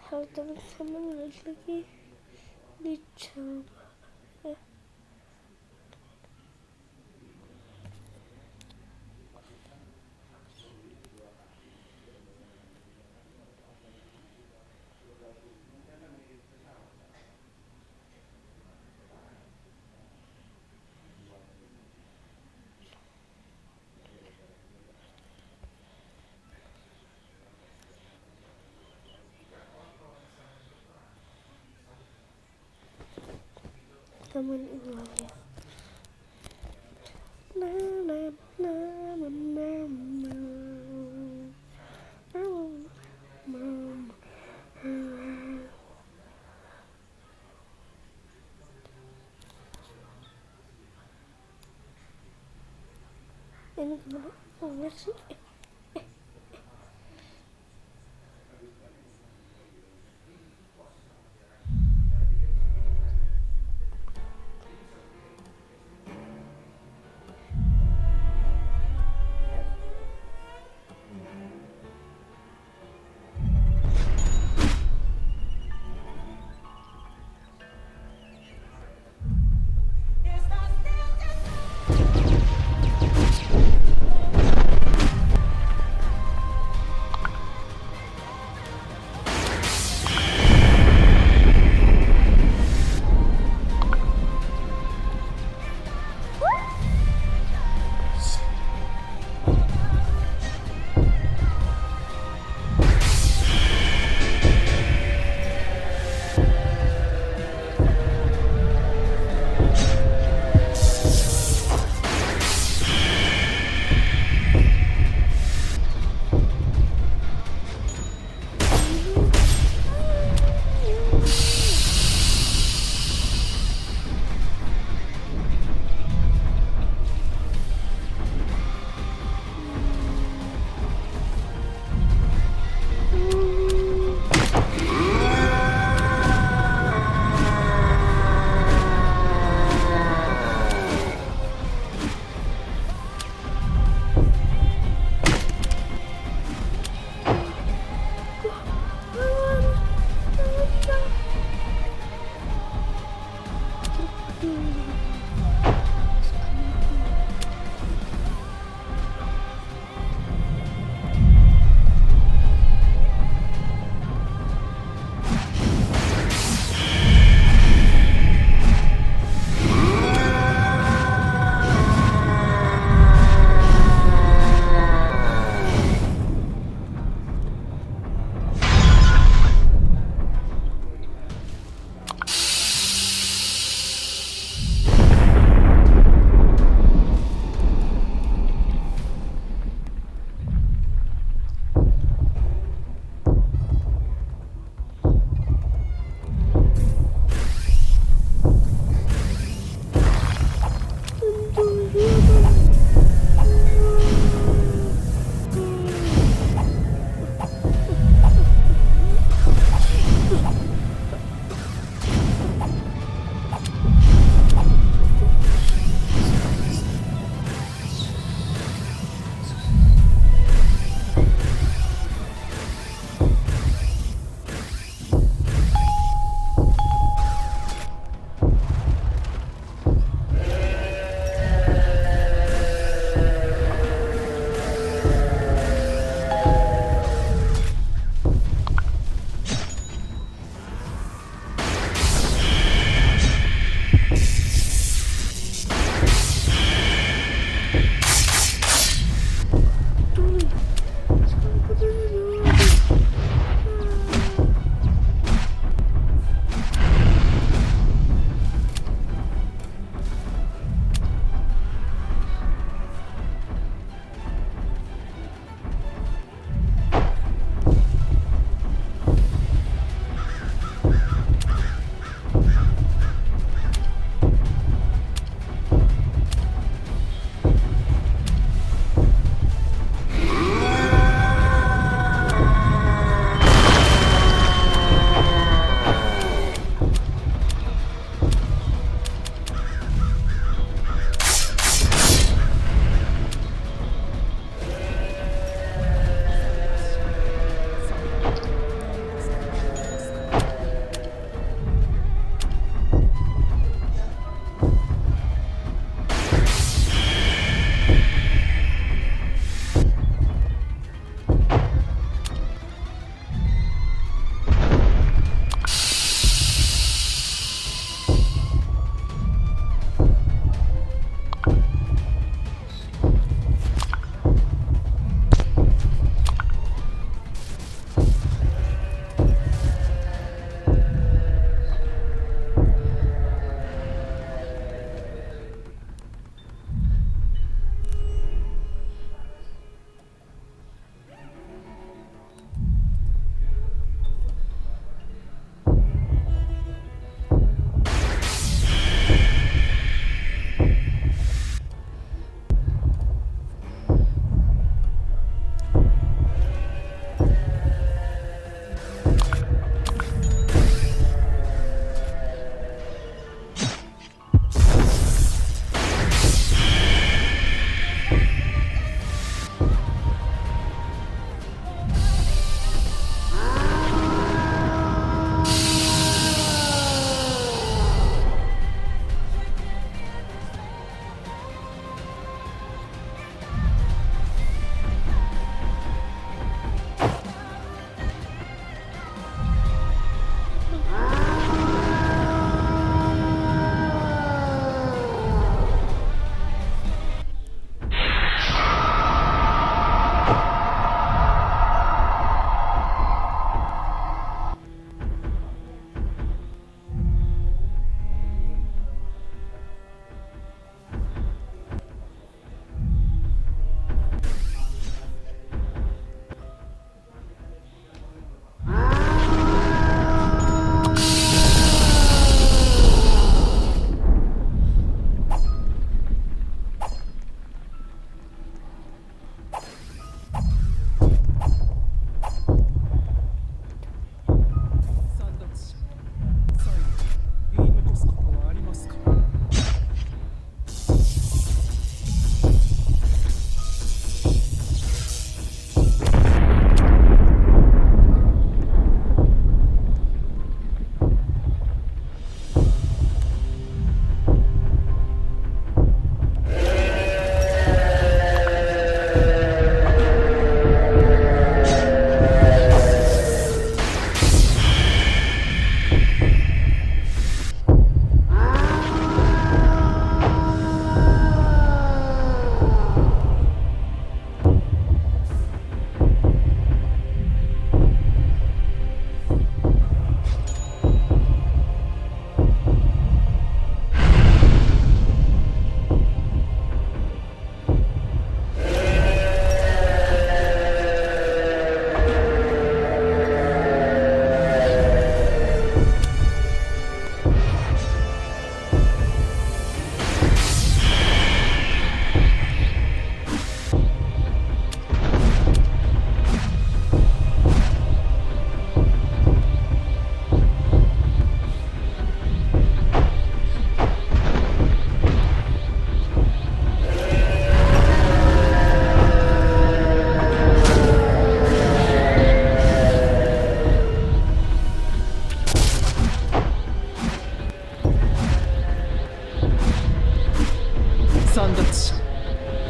Halo teman-teman, balik lagi di channel ya. Teman ini lagi. Ini kemana? Enggak sih.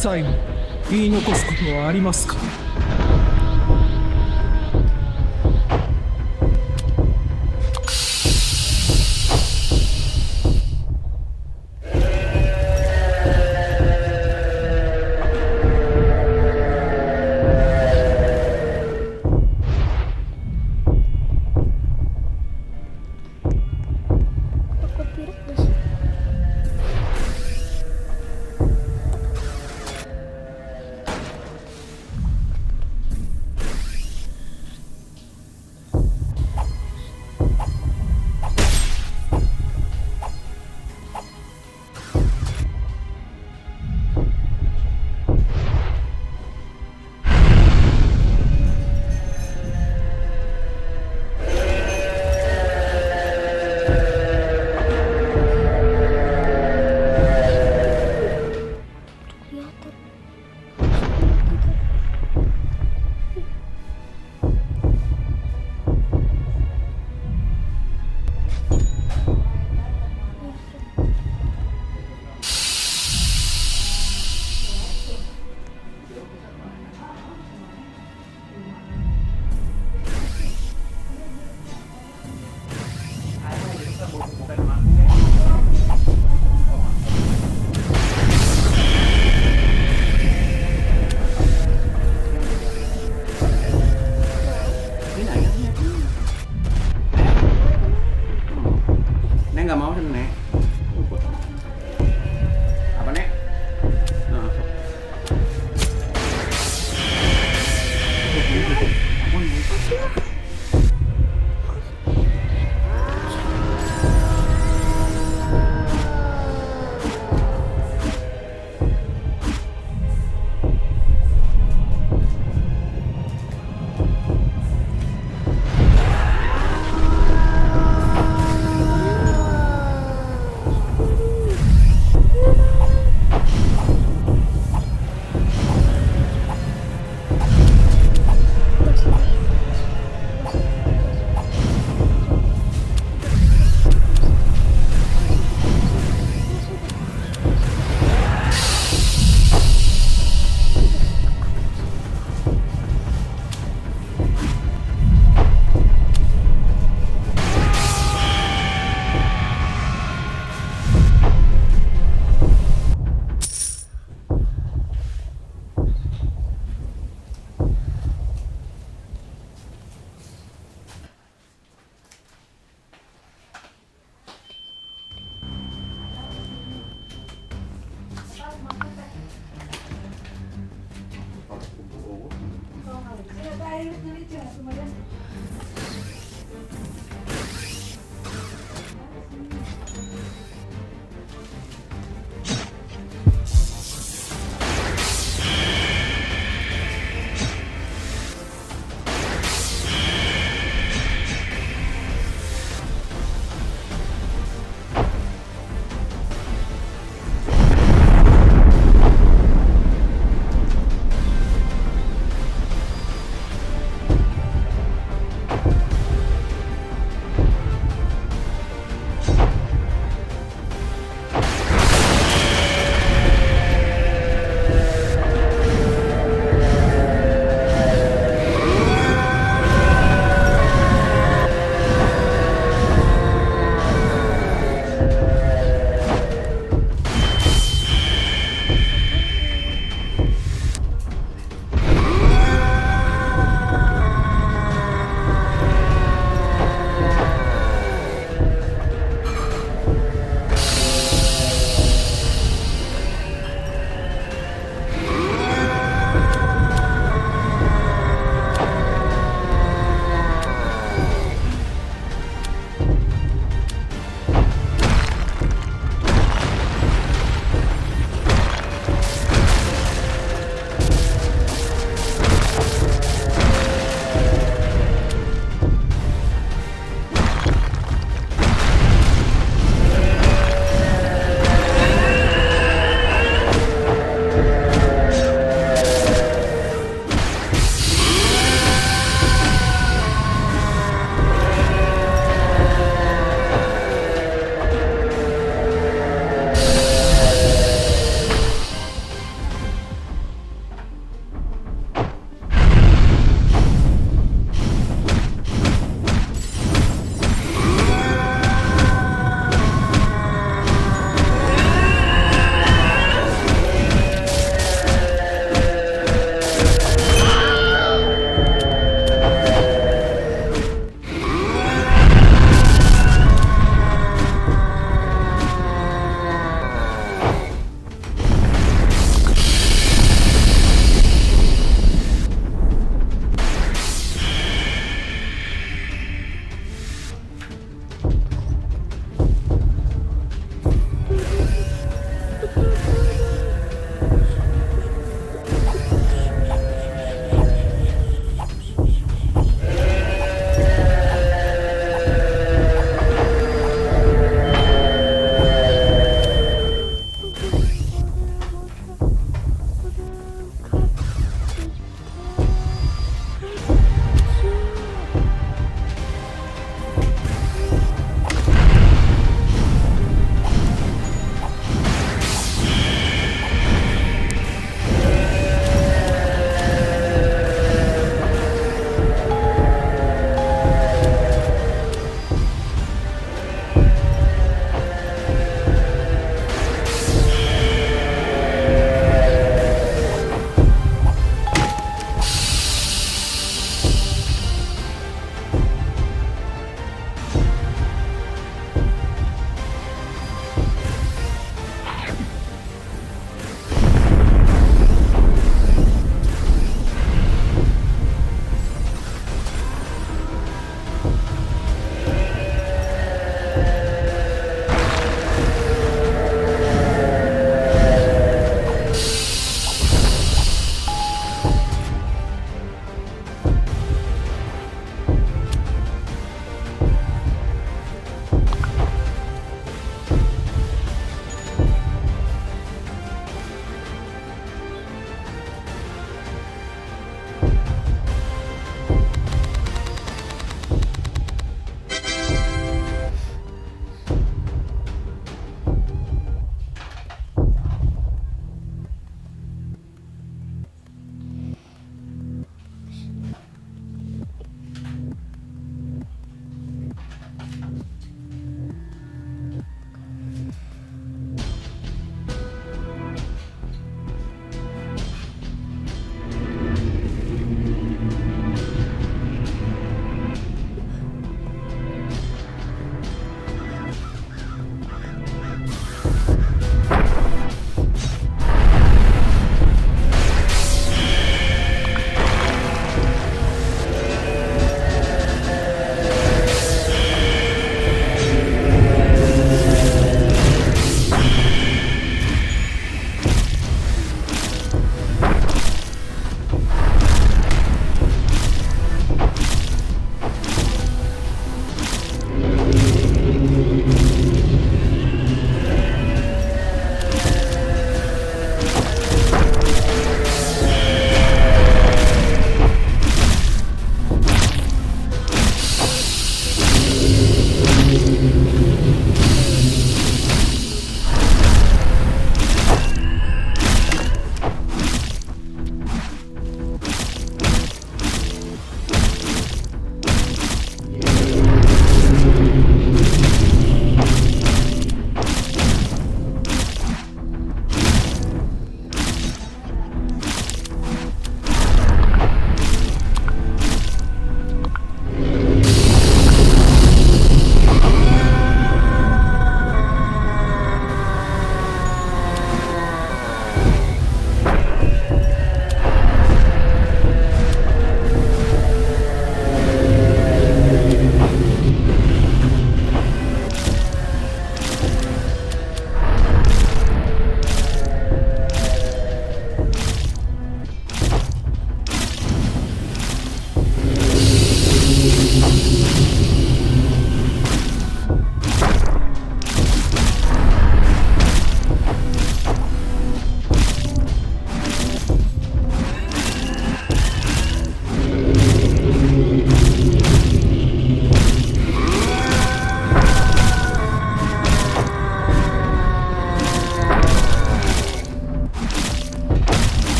最後言い残すことはありますか？Copyright nggak sih? Kelihatan. Nek nggak mau sih Nek. Apa Nek? Nah, sok. Ampun, Bu.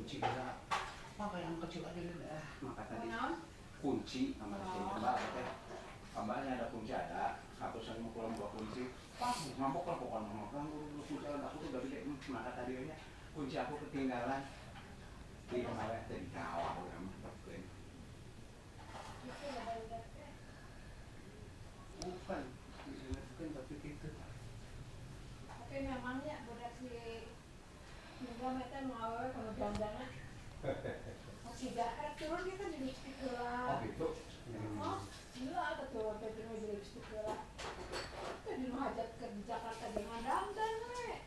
kunci lah. Maka yang kecil aja deh. Maka tadi kunci sama saya mbak, tambahnya ada kunci ada. Aku sering mau pulang bawa kunci. Pas ngambok lah pokoknya ngomong kunci aku tuh udah gede. Maka tadi aja kunci aku ketinggalan di kemarin tadi kawah udah mungkin. Bukan tapi gitu. Oke, memangnya budak si juga mereka mau kalau jangan masih jahat turun dia kan jadi lipstick gelap. Oh gitu. Oh, gila ada turun jadi lipstick gelap. Itu di hajat ke Jakarta dengan dandan we.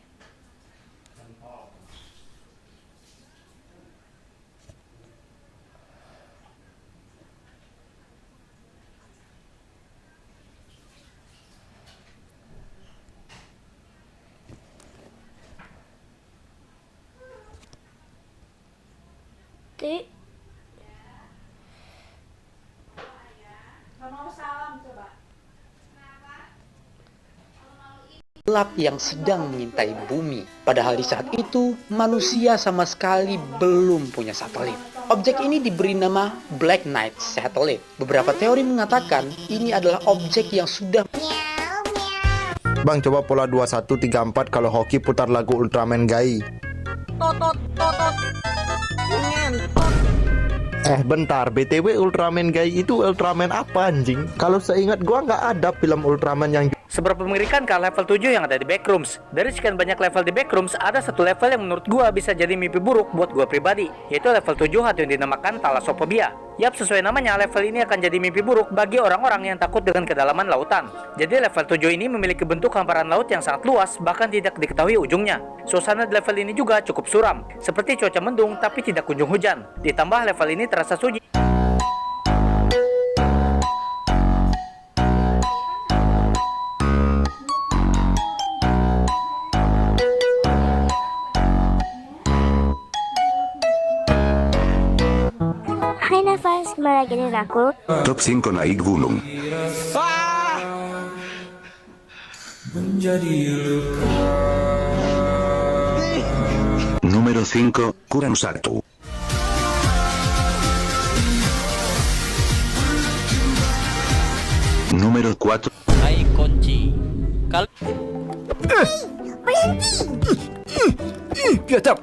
Mau salam coba. Gelap yang sedang mengintai bumi. Padahal di saat itu, manusia sama sekali belum punya satelit. Objek ini diberi nama Black Knight Satellite. Beberapa teori mengatakan ini adalah objek yang sudah... Bang, coba pola 2134 kalau hoki putar lagu Ultraman Gai. Bentar, BTW Ultraman Gai itu Ultraman apa anjing? Kalau seingat gua nggak ada film Ultraman yang... Seberapa mengerikan kah level 7 yang ada di Backrooms? Dari sekian banyak level di Backrooms, ada satu level yang menurut gua bisa jadi mimpi buruk buat gua pribadi, yaitu level 7 atau yang dinamakan Thalassophobia. Yap, sesuai namanya, level ini akan jadi mimpi buruk bagi orang-orang yang takut dengan kedalaman lautan. Jadi level 7 ini memiliki bentuk hamparan laut yang sangat luas, bahkan tidak diketahui ujungnya. Suasana di level ini juga cukup suram, seperti cuaca mendung tapi tidak kunjung hujan. Ditambah level ini terasa sunyi. Hai Nafas, kembali lagi dengan aku. Top 5 naik gunung. Número 5, kurang 1. Número 4. Hai kunci. Biadab.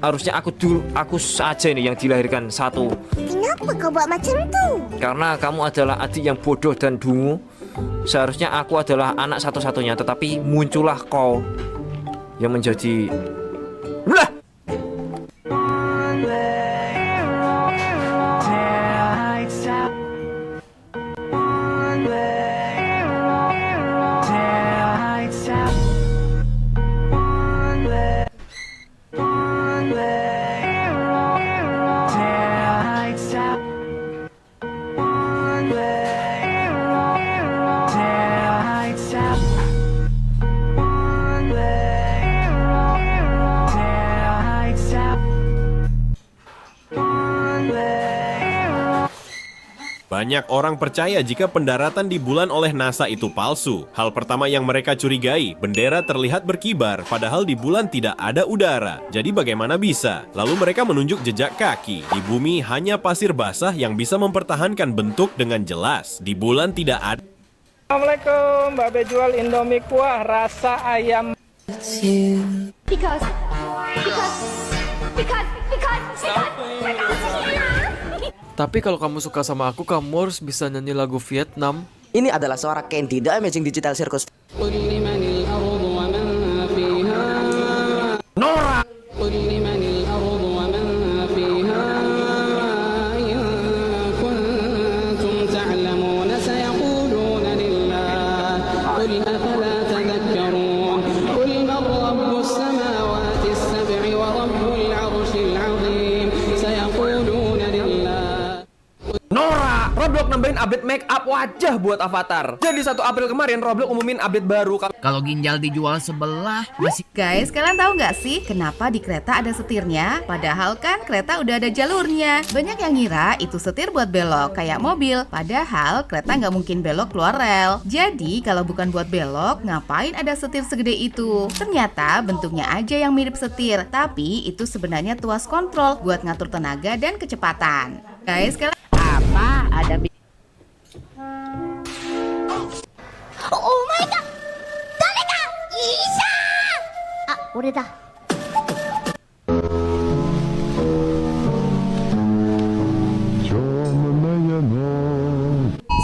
Harusnya aku saja nih yang dilahirkan satu. Kenapa kau buat macam tu? Karena kamu adalah adik yang bodoh dan dungu. Seharusnya aku adalah anak satu-satunya, tetapi muncullah kau yang menjadi... Lah! Banyak orang percaya jika pendaratan di bulan oleh NASA itu palsu. Hal pertama yang mereka curigai, bendera terlihat berkibar, padahal di bulan tidak ada udara. Jadi bagaimana bisa? Lalu mereka menunjuk jejak kaki. Di bumi hanya pasir basah yang bisa mempertahankan bentuk dengan jelas. Di bulan tidak ada... Assalamualaikum, Mbak Be jual Indomie kuah rasa ayam. Because. Tapi kalau kamu suka sama aku, kamu harus bisa nyanyi lagu Vietnam. Ini adalah suara Candy, The Amazing Digital Circus. Nora. Nora, Roblox nambahin update make up wajah buat avatar. Jadi 1 April kemarin Roblox umumin update baru. Kalau ginjal dijual sebelah masih. Guys, kalian tahu nggak sih kenapa di kereta ada setirnya? Padahal kan kereta udah ada jalurnya. Banyak yang ngira itu setir buat belok kayak mobil. Padahal kereta nggak mungkin belok keluar rel. Jadi kalau bukan buat belok, ngapain ada setir segede itu? Ternyata bentuknya aja yang mirip setir, tapi itu sebenarnya tuas kontrol buat ngatur tenaga dan kecepatan. Guys, kalian Apa? Ada Oh my god! Dareka! Isha! Ah, ore da.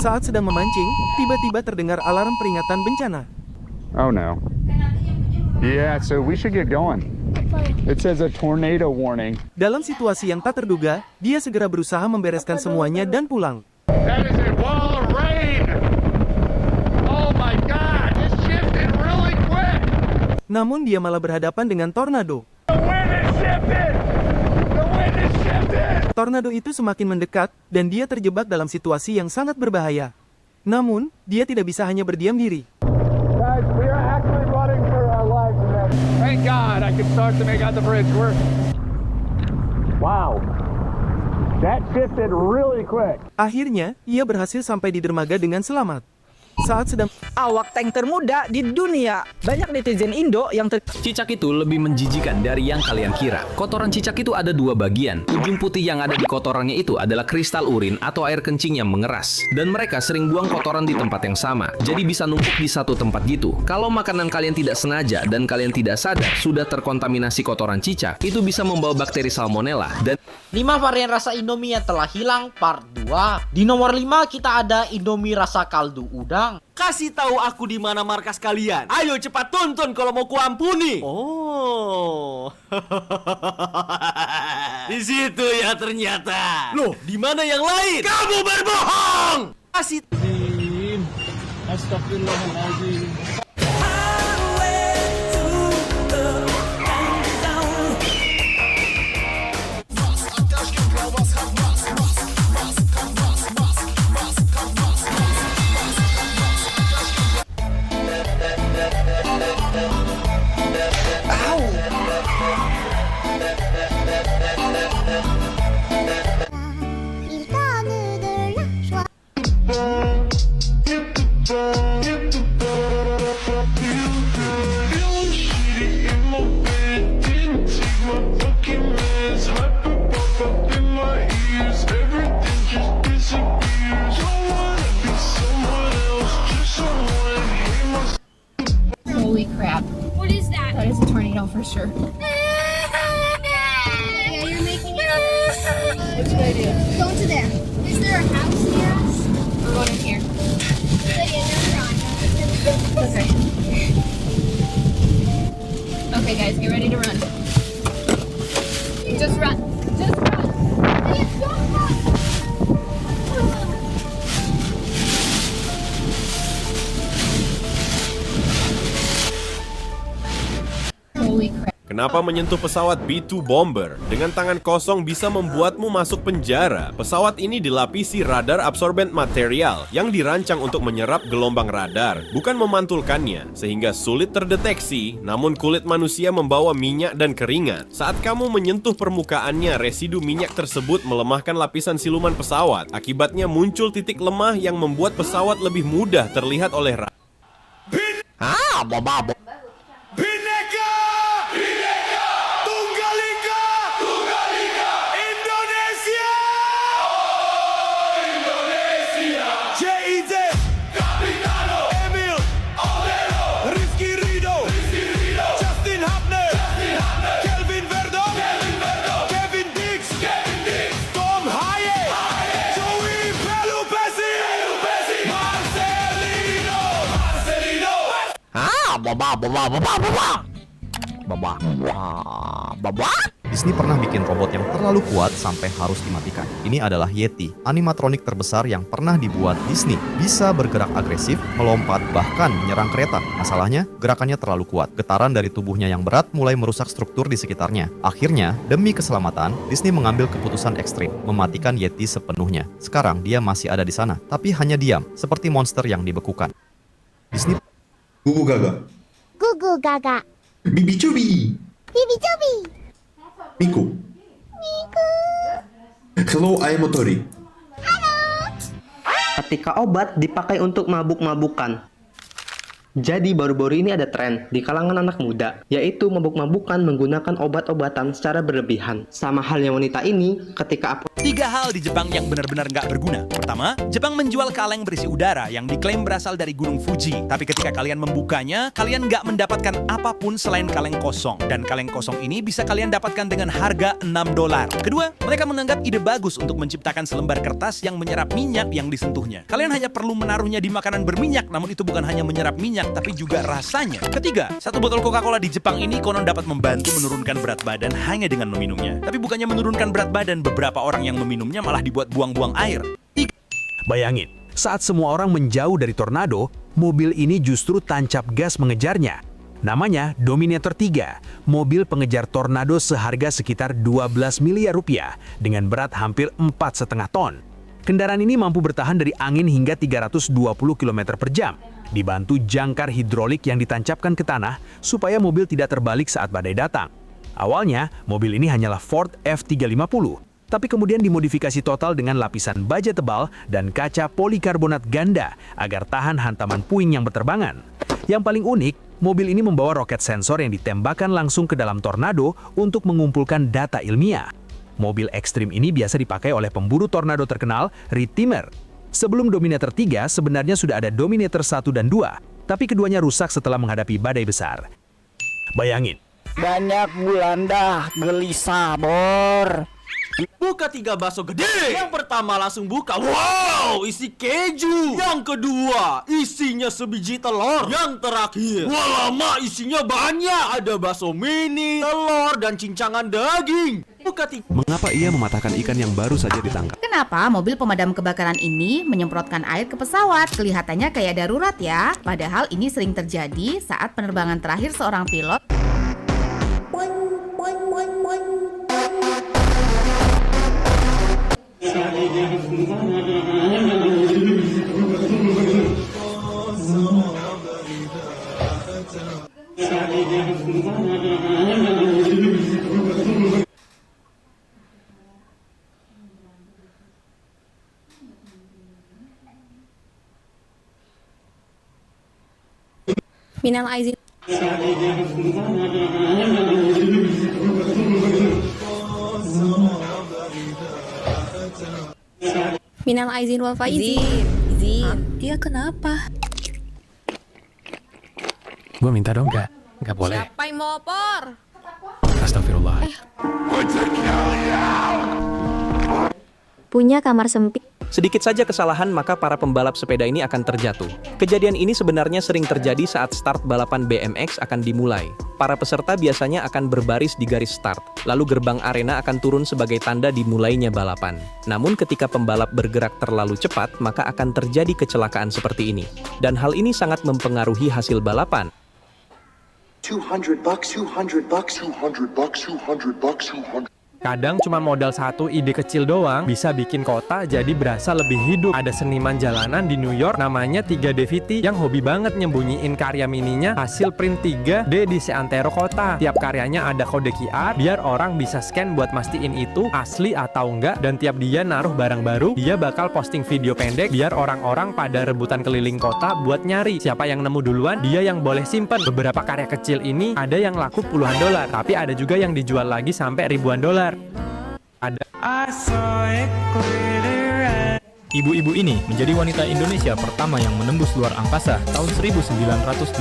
Saat sedang memancing, tiba-tiba terdengar alarm peringatan bencana. Oh no. Yeah, so we should get going. It says a tornado warning. Dalam situasi yang tak terduga, dia segera berusaha membereskan semuanya dan pulang. That is a wall of rain. Oh my god, it shifted really quick. Namun dia malah berhadapan dengan tornado. The wind is shifted. The wind is shifted. Tornado itu semakin mendekat dan dia terjebak dalam situasi yang sangat berbahaya. Namun, dia tidak bisa hanya berdiam diri. Guys, we are actually running for our lives today. Thank God I can start to make out the bridge. Wow. That shifted really quick. Akhirnya, ia berhasil sampai di dermaga dengan selamat. Saat sedang Awak tank termuda di dunia. Banyak netizen Indo yang Cicak itu lebih menjijikan dari yang kalian kira. Kotoran cicak itu ada 2 bagian. Ujung putih yang ada di kotorannya itu adalah kristal urin atau air kencing yang mengeras. Dan mereka sering buang kotoran di tempat yang sama. Jadi bisa numpuk di satu tempat gitu. Kalau makanan kalian tidak sengaja dan kalian tidak sadar sudah terkontaminasi kotoran cicak, itu bisa membawa bakteri salmonella. Dan 5 varian rasa Indomie yang telah hilang part 2. Di nomor 5 kita ada Indomie rasa kaldu udang. kasih tahu aku di mana markas kalian. Ayo cepat tuntun kalau mau kuampuni. Oh. Di situ ya ternyata. Loh, di mana yang lain? Kamu berbohong. Kasih. Astagfirullahaladzim. Holy crap. What is that? That is a tornado for sure. Yeah, you're making it up. What's the idea? Go into there. Is there a house near us? We're going in here. Lydia, you're on. Okay. Okay, guys, get ready to run. Just run. Just run. Lydia, don't run. Holy crap. Kenapa menyentuh pesawat B-2 Bomber dengan tangan kosong bisa membuatmu masuk penjara? Pesawat ini dilapisi radar absorbent material yang dirancang untuk menyerap gelombang radar, bukan memantulkannya, sehingga sulit terdeteksi, namun kulit manusia membawa minyak dan keringat. Saat kamu menyentuh permukaannya, residu minyak tersebut melemahkan lapisan siluman pesawat. Akibatnya muncul titik lemah yang membuat pesawat lebih mudah terlihat oleh radar. Bhinneka Tunggal Ika Indonesia. Indonesia. JIZ Capitano Emil Odero Rizky Rido Justin Hapner Kelvin Verdon Kevin Dix Tom Haye Joey Pelupesi Marcelino Baba. Disney pernah bikin robot yang terlalu kuat sampai harus dimatikan. Ini adalah Yeti, animatronik terbesar yang pernah dibuat Disney. Bisa bergerak agresif, melompat, bahkan menyerang kereta. Masalahnya, gerakannya terlalu kuat. Getaran dari tubuhnya yang berat mulai merusak struktur di sekitarnya. Akhirnya, demi keselamatan, Disney mengambil keputusan ekstrim, mematikan Yeti sepenuhnya. Sekarang dia masih ada di sana, tapi hanya diam, seperti monster yang dibekukan. Disney Gugu Gaga, Gugu Gaga. Bibi Cubi, Bibi Cobi. Miku. Hello, I am Motori. Ketika obat dipakai untuk mabuk-mabukan. Jadi baru-baru ini ada tren di kalangan anak muda, yaitu mabuk-mabukan menggunakan obat-obatan secara berlebihan. Sama halnya wanita ini ketika 3 hal di Jepang yang benar-benar nggak berguna. Pertama, Jepang menjual kaleng berisi udara yang diklaim berasal dari Gunung Fuji. Tapi ketika kalian membukanya, kalian nggak mendapatkan apapun selain kaleng kosong. Dan kaleng kosong ini bisa kalian dapatkan dengan harga $6. Kedua, mereka menganggap ide bagus untuk menciptakan selembar kertas yang menyerap minyak yang disentuhnya. Kalian hanya perlu menaruhnya di makanan berminyak, namun itu bukan hanya menyerap minyak, tapi juga rasanya. Ketiga, 1 botol Coca-Cola di Jepang ini konon dapat membantu menurunkan berat badan hanya dengan meminumnya. Tapi bukannya menurunkan berat badan, beberapa orang yang meminumnya malah dibuat buang-buang air. Bayangin, saat semua orang menjauh dari tornado, mobil ini justru tancap gas mengejarnya. Namanya Dominator 3, mobil pengejar tornado seharga sekitar 12 miliar rupiah dengan berat hampir 4,5 ton. Kendaraan ini mampu bertahan dari angin hingga 320 km per jam, dibantu jangkar hidrolik yang ditancapkan ke tanah supaya mobil tidak terbalik saat badai datang. Awalnya, mobil ini hanyalah Ford F350, tapi kemudian dimodifikasi total dengan lapisan baja tebal dan kaca polikarbonat ganda agar tahan hantaman puing yang berterbangan. Yang paling unik, mobil ini membawa roket sensor yang ditembakkan langsung ke dalam tornado untuk mengumpulkan data ilmiah. Mobil ekstrim ini biasa dipakai oleh pemburu tornado terkenal, Reed Timmer. Sebelum Dominator 3, sebenarnya sudah ada Dominator 1 dan 2, tapi keduanya rusak setelah menghadapi badai besar. Bayangin. Banyak Belanda, gelisah, bor. Buka 3 bakso gede. Yang pertama langsung buka. Wow, isi keju. Yang kedua, isinya sebiji telur. Yang terakhir, lama isinya banyak. Ada bakso mini, telur, dan cincangan daging. Buka 3. Mengapa ia mematahkan ikan yang baru saja ditangkap? Kenapa mobil pemadam kebakaran ini menyemprotkan air ke pesawat? Kelihatannya kayak darurat ya. Padahal ini sering terjadi saat penerbangan terakhir seorang pilot. Minal aizin. Minal aizin wal faizin. Izin. Dia kenapa? Gue minta dong, nggak boleh. Siapa yang mau opor? Astagfirullah. Punya kamar sempit. Sedikit saja kesalahan maka para pembalap sepeda ini akan terjatuh. Kejadian ini sebenarnya sering terjadi saat start balapan BMX akan dimulai. Para peserta biasanya akan berbaris di garis start, lalu gerbang arena akan turun sebagai tanda dimulainya balapan. Namun ketika pembalap bergerak terlalu cepat, maka akan terjadi kecelakaan seperti ini. Dan hal ini sangat mempengaruhi hasil balapan. $200, $200, $200, $200. Kadang cuma modal satu ide kecil doang bisa bikin kota jadi berasa lebih hidup. Ada seniman jalanan di New York namanya 3D Viti yang hobi banget nyembunyiin karya mininya hasil print 3D di seantero kota. Tiap karyanya ada kode QR biar orang bisa scan buat mastiin itu asli atau enggak, dan tiap dia naruh barang baru, dia bakal posting video pendek biar orang-orang pada rebutan keliling kota buat nyari. Siapa yang nemu duluan, dia yang boleh simpen. Beberapa karya kecil ini ada yang laku puluhan dolar, tapi ada juga yang dijual lagi sampai ribuan dolar. Ada ibu-ibu ini menjadi wanita Indonesia pertama yang menembus luar angkasa tahun 1986.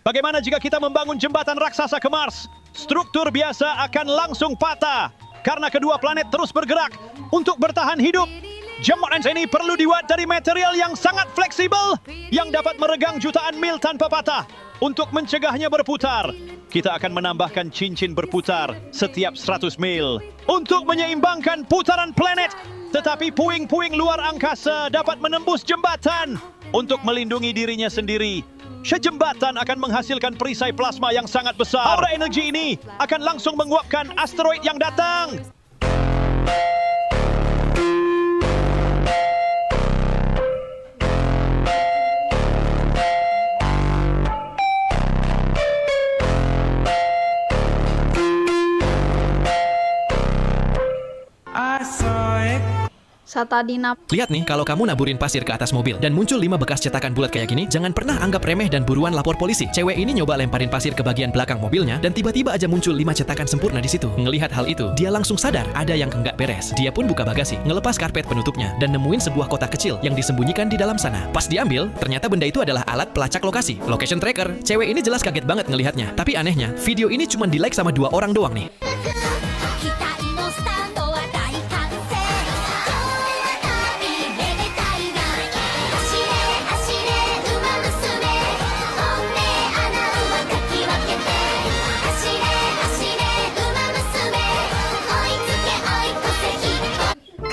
Bagaimana jika kita membangun jembatan raksasa ke Mars? Struktur biasa akan langsung patah karena kedua planet terus bergerak untuk bertahan hidup. Jam Mortensen ini perlu dibuat dari material yang sangat fleksibel yang dapat meregang jutaan mil tanpa patah. Untuk mencegahnya berputar, kita akan menambahkan cincin berputar setiap 100 mil untuk menyeimbangkan putaran planet. Tetapi puing-puing luar angkasa dapat menembus jembatan untuk melindungi dirinya sendiri. Sejembatan akan menghasilkan perisai plasma yang sangat besar. Aura energi ini akan langsung menguapkan asteroid yang datang. Lihat nih, kalau kamu naburin pasir ke atas mobil dan muncul 5 bekas cetakan bulat kayak gini, jangan pernah anggap remeh dan buruan lapor polisi. Cewek ini nyoba lemparin pasir ke bagian belakang mobilnya dan tiba-tiba aja muncul 5 cetakan sempurna di situ. Ngelihat hal itu, dia langsung sadar ada yang enggak beres. Dia pun buka bagasi, ngelepas karpet penutupnya dan nemuin sebuah kotak kecil yang disembunyikan di dalam sana. Pas diambil, ternyata benda itu adalah alat pelacak lokasi, location tracker. Cewek ini jelas kaget banget ngelihatnya. Tapi anehnya, video ini cuma di-like sama 2 orang doang nih.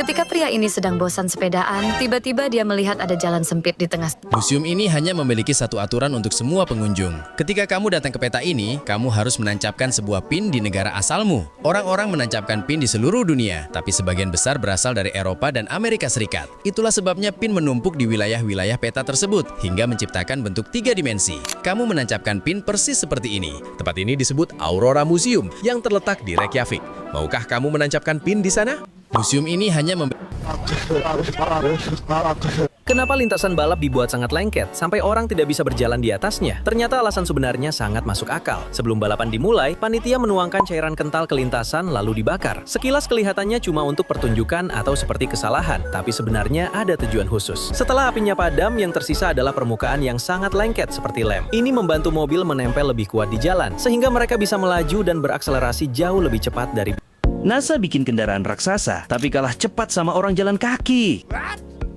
Ketika pria ini sedang bosan sepedaan, tiba-tiba dia melihat ada jalan sempit di tengah. Museum ini hanya memiliki satu aturan untuk semua pengunjung. Ketika kamu datang ke peta ini, kamu harus menancapkan sebuah pin di negara asalmu. Orang-orang menancapkan pin di seluruh dunia, tapi sebagian besar berasal dari Eropa dan Amerika Serikat. Itulah sebabnya pin menumpuk di wilayah-wilayah peta tersebut, hingga menciptakan bentuk 3 dimensi. Kamu menancapkan pin persis seperti ini. Tempat ini disebut Aurora Museum, yang terletak di Reykjavik. Maukah kamu menancapkan pin di sana? Museum ini hanya Kenapa lintasan balap dibuat sangat lengket sampai orang tidak bisa berjalan di atasnya? Ternyata alasan sebenarnya sangat masuk akal. Sebelum balapan dimulai, panitia menuangkan cairan kental ke lintasan lalu dibakar. Sekilas kelihatannya cuma untuk pertunjukan atau seperti kesalahan, tapi sebenarnya ada tujuan khusus. Setelah apinya padam, yang tersisa adalah permukaan yang sangat lengket seperti lem. Ini membantu mobil menempel lebih kuat di jalan, sehingga mereka bisa melaju dan berakselerasi jauh lebih cepat dari NASA bikin kendaraan raksasa, tapi kalah cepat sama orang jalan kaki.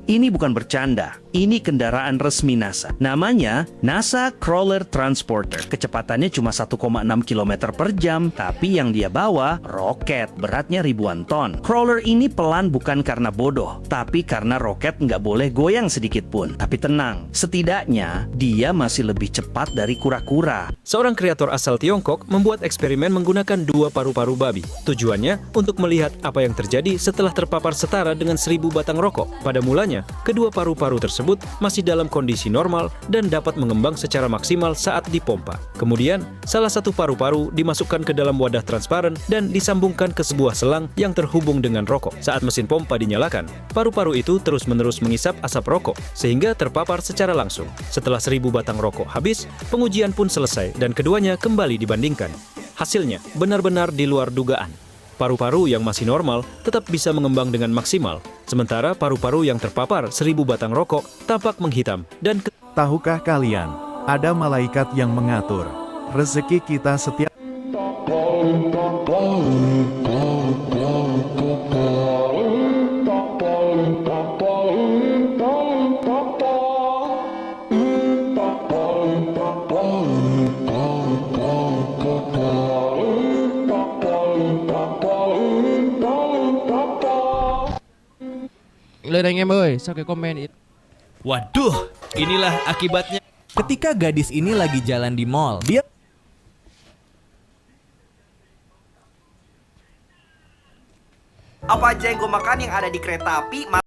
Ini bukan bercanda, ini kendaraan resmi NASA. Namanya NASA Crawler Transporter. Kecepatannya cuma 1,6 km per jam, tapi yang dia bawa roket, beratnya ribuan ton. Crawler ini pelan bukan karena bodoh, tapi karena roket nggak boleh goyang sedikit pun. Tapi tenang, setidaknya dia masih lebih cepat dari kura-kura. Seorang kreator asal Tiongkok membuat eksperimen menggunakan 2 paru-paru babi. Tujuannya untuk melihat apa yang terjadi setelah terpapar setara dengan 1000 batang rokok. Pada mulanya, kedua paru-paru tersebut masih dalam kondisi normal dan dapat mengembang secara maksimal saat dipompa. Kemudian, salah satu paru-paru dimasukkan ke dalam wadah transparan dan disambungkan ke sebuah selang yang terhubung dengan rokok. Saat mesin pompa dinyalakan, paru-paru itu terus-menerus mengisap asap rokok sehingga terpapar secara langsung. Setelah 1000 batang rokok habis, pengujian pun selesai dan keduanya kembali dibandingkan. Hasilnya benar-benar di luar dugaan. Paru-paru yang masih normal tetap bisa mengembang dengan maksimal, sementara paru-paru yang terpapar 1000 batang rokok tampak menghitam dan Tahukah kalian, ada malaikat yang mengatur rezeki kita setiap Lên anh em ơi, sao cái comment itu? Waduh, inilah akibatnya. Ketika gadis ini lagi jalan di mall, dia apa aja yang gue makan yang ada di kereta api